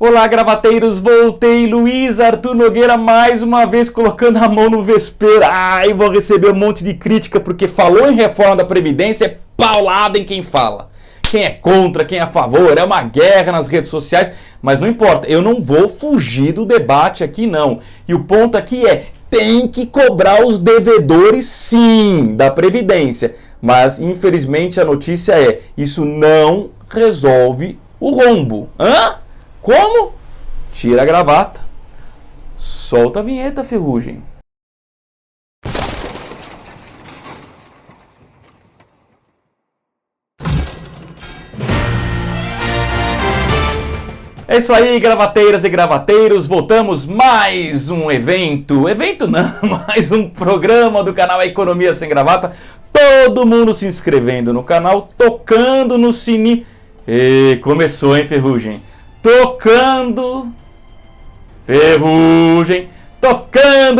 Olá, gravateiros, voltei, Luiz Arthur Nogueira, mais uma vez colocando a mão no vespeiro. Ai, vou receber um monte de crítica, porque falou em reforma da Previdência, é paulada em quem fala. Quem é contra, quem é a favor, é uma guerra nas redes sociais, mas não importa, eu não vou fugir do debate aqui não. E o ponto aqui é, tem que cobrar os devedores sim, da Previdência. Mas, infelizmente, a notícia é, isso não resolve o rombo. Hã? Como? Tira a gravata. Solta a vinheta, Ferrugem. É isso aí, gravateiras e gravateiros, voltamos mais um evento não, mais um programa do canal Economia Sem Gravata, todo mundo se inscrevendo no canal, tocando no sininho, e começou, hein, Ferrugem, tocando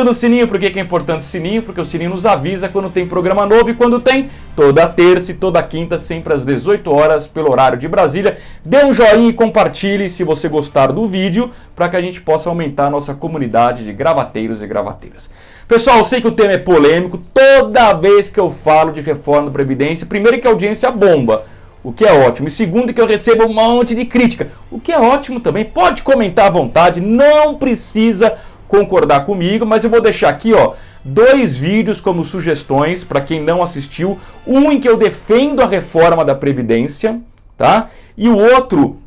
no sininho. Por que é importante o sininho? Porque o sininho nos avisa quando tem programa novo e quando tem, toda terça e toda quinta, sempre às 18 horas, pelo horário de Brasília. Dê um joinha e compartilhe se você gostar do vídeo, para que a gente possa aumentar a nossa comunidade de gravateiros e gravateiras. Pessoal, eu sei que o tema é polêmico, toda vez que eu falo de reforma da Previdência, primeiro que a audiência bomba, o que é ótimo, e segundo que eu recebo um monte de crítica, o que é ótimo também. Pode comentar à vontade, não precisa concordar comigo, mas eu vou deixar aqui, ó, 2 vídeos como sugestões para quem não assistiu, um em que eu defendo a reforma da Previdência, tá? E o outro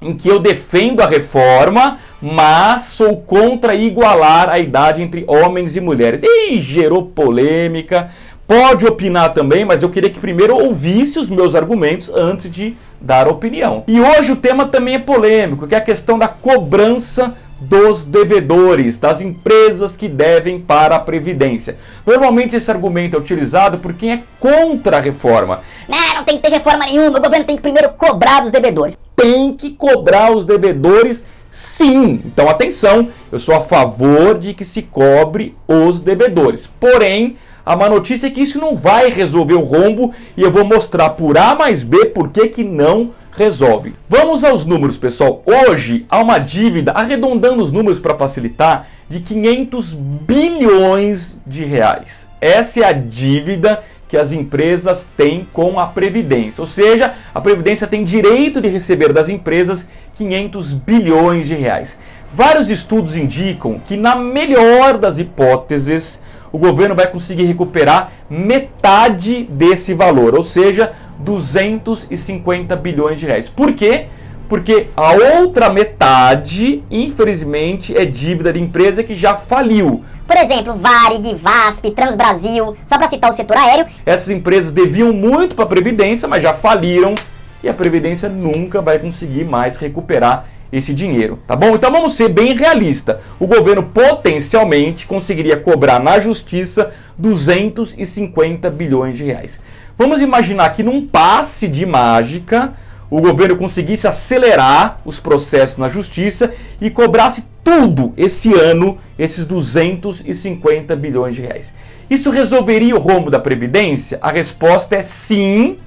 em que eu defendo a reforma, mas sou contra igualar a idade entre homens e mulheres. E gerou polêmica. Pode opinar também, mas eu queria que primeiro ouvisse os meus argumentos antes de dar opinião. E hoje o tema também é polêmico, que é a questão da cobrança dos devedores, das empresas que devem para a Previdência. Normalmente esse argumento é utilizado por quem é contra a reforma. Não tem que ter reforma nenhuma, o governo tem que primeiro cobrar dos devedores. Tem que cobrar os devedores, sim. Então atenção, eu sou a favor de que se cobre os devedores. Porém, a má notícia é que isso não vai resolver o rombo e eu vou mostrar por A mais B por que não resolve. Vamos aos números, pessoal. Hoje há uma dívida, arredondando os números para facilitar, de 500 bilhões de reais. Essa é a dívida que as empresas têm com a Previdência. Ou seja, a Previdência tem direito de receber das empresas 500 bilhões de reais. Vários estudos indicam que, na melhor das hipóteses, o governo vai conseguir recuperar metade desse valor, ou seja, 250 bilhões de reais. Por quê? Porque a outra metade, infelizmente, é dívida de empresa que já faliu. Por exemplo, Varig, VASP, Transbrasil, só para citar o setor aéreo. Essas empresas deviam muito para a Previdência, mas já faliram e a Previdência nunca vai conseguir mais recuperar esse dinheiro, tá bom? Então vamos ser bem realistas. O governo potencialmente conseguiria cobrar na justiça 250 bilhões de reais. Vamos imaginar que num passe de mágica o governo conseguisse acelerar os processos na justiça e cobrasse tudo esse ano, esses 250 bilhões de reais. Isso resolveria o rombo da Previdência? A resposta é sim,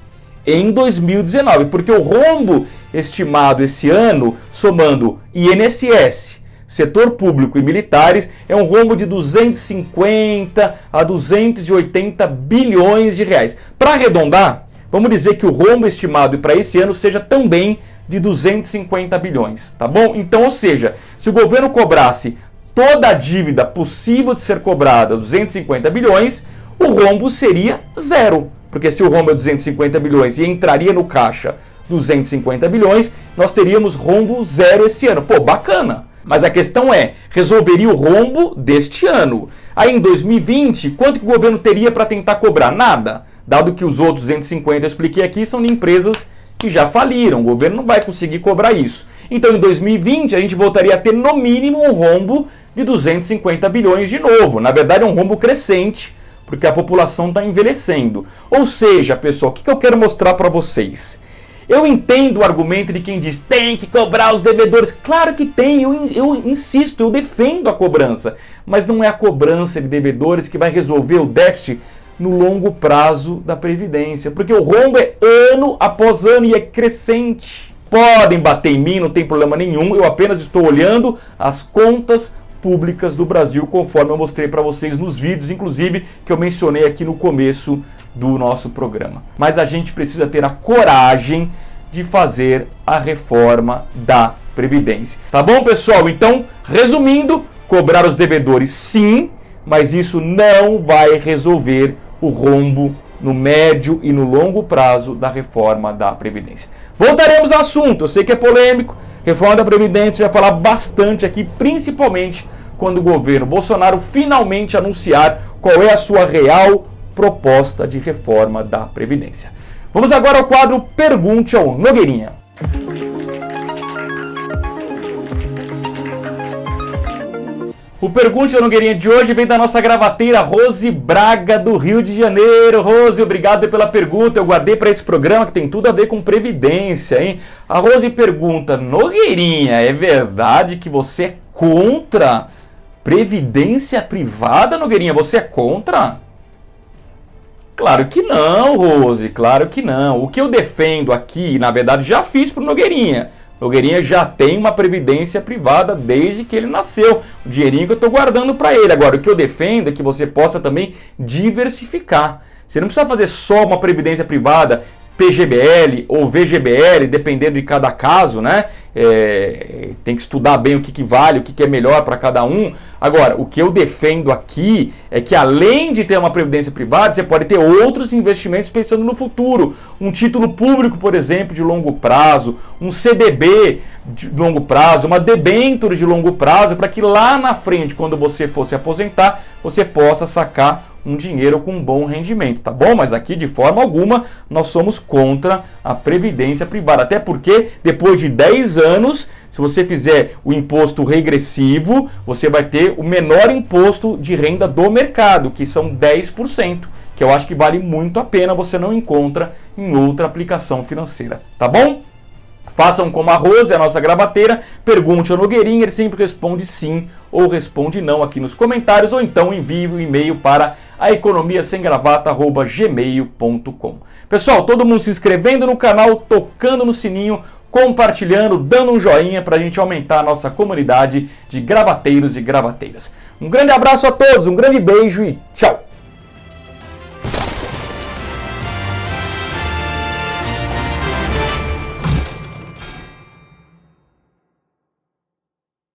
em 2019, porque o rombo estimado esse ano, somando INSS, setor público e militares, é um rombo de 250 a 280 bilhões de reais. Para arredondar, vamos dizer que o rombo estimado para esse ano seja também de 250 bilhões, tá bom? Então, ou seja, se o governo cobrasse toda a dívida possível de ser cobrada, 250 bilhões, o rombo seria zero. Porque se o rombo é 250 bilhões e entraria no caixa 250 bilhões, nós teríamos rombo zero esse ano. Pô, bacana! Mas a questão é, resolveria o rombo deste ano. Aí em 2020, quanto que o governo teria para tentar cobrar? Nada. Dado que os outros 250 eu expliquei aqui são de empresas que já faliram. O governo não vai conseguir cobrar isso. Então em 2020 a gente voltaria a ter no mínimo um rombo de 250 bilhões de novo. Na verdade é um rombo crescente, porque a população está envelhecendo. Ou seja, pessoal, o que eu quero mostrar para vocês? Eu entendo o argumento de quem diz tem que cobrar os devedores. Claro que tem, eu insisto, eu defendo a cobrança. Mas não é a cobrança de devedores que vai resolver o déficit no longo prazo da Previdência. Porque o rombo é ano após ano e é crescente. Podem bater em mim, não tem problema nenhum, eu apenas estou olhando as contas públicas do Brasil, conforme eu mostrei para vocês nos vídeos, inclusive, que eu mencionei aqui no começo do nosso programa. Mas a gente precisa ter a coragem de fazer a reforma da Previdência. Tá bom, pessoal? Então, resumindo, cobrar os devedores sim, mas isso não vai resolver o rombo no médio e no longo prazo da reforma da Previdência. Voltaremos ao assunto, eu sei que é polêmico, reforma da Previdência, vai falar bastante aqui, principalmente quando o governo Bolsonaro finalmente anunciar qual é a sua real proposta de reforma da Previdência. Vamos agora ao quadro Pergunte ao Nogueirinha. O Pergunte ao Nogueirinha de hoje vem da nossa gravateira Rose Braga, do Rio de Janeiro. Rose, obrigado pela pergunta. Eu guardei para esse programa que tem tudo a ver com Previdência, hein? A Rose pergunta: Nogueirinha, é verdade que você é contra Previdência privada, Nogueirinha? Você é contra? Claro que não, Rose, claro que não. O que eu defendo aqui, na verdade, já fiz para o Nogueirinha. Nogueirinha já tem uma previdência privada desde que ele nasceu. O dinheirinho que eu estou guardando para ele. Agora, o que eu defendo é que você possa também diversificar. Você não precisa fazer só uma previdência privada, PGBL ou VGBL, dependendo de cada caso, né? Tem que estudar bem o que vale, o que é melhor para cada um. Agora, o que eu defendo aqui é que além de ter uma previdência privada, você pode ter outros investimentos pensando no futuro. Um título público, por exemplo, de longo prazo, um CDB de longo prazo, uma debênture de longo prazo, para que lá na frente, quando você for se aposentar, você possa sacar um dinheiro com um bom rendimento, tá bom? Mas aqui, de forma alguma, nós somos contra a previdência privada. Até porque, depois de 10 anos, se você fizer o imposto regressivo, você vai ter o menor imposto de renda do mercado, que são 10%, que eu acho que vale muito a pena, você não encontra em outra aplicação financeira, tá bom? Façam como a Rose, a nossa gravateira, pergunte ao Nogueirinha, ele sempre responde sim ou responde não aqui nos comentários, ou então envie um e-mail para aeconomiasemgravata@gmail.com. Pessoal, todo mundo se inscrevendo no canal, tocando no sininho, compartilhando, dando um joinha para a gente aumentar a nossa comunidade de gravateiros e gravateiras. Um grande abraço a todos, um grande beijo e tchau!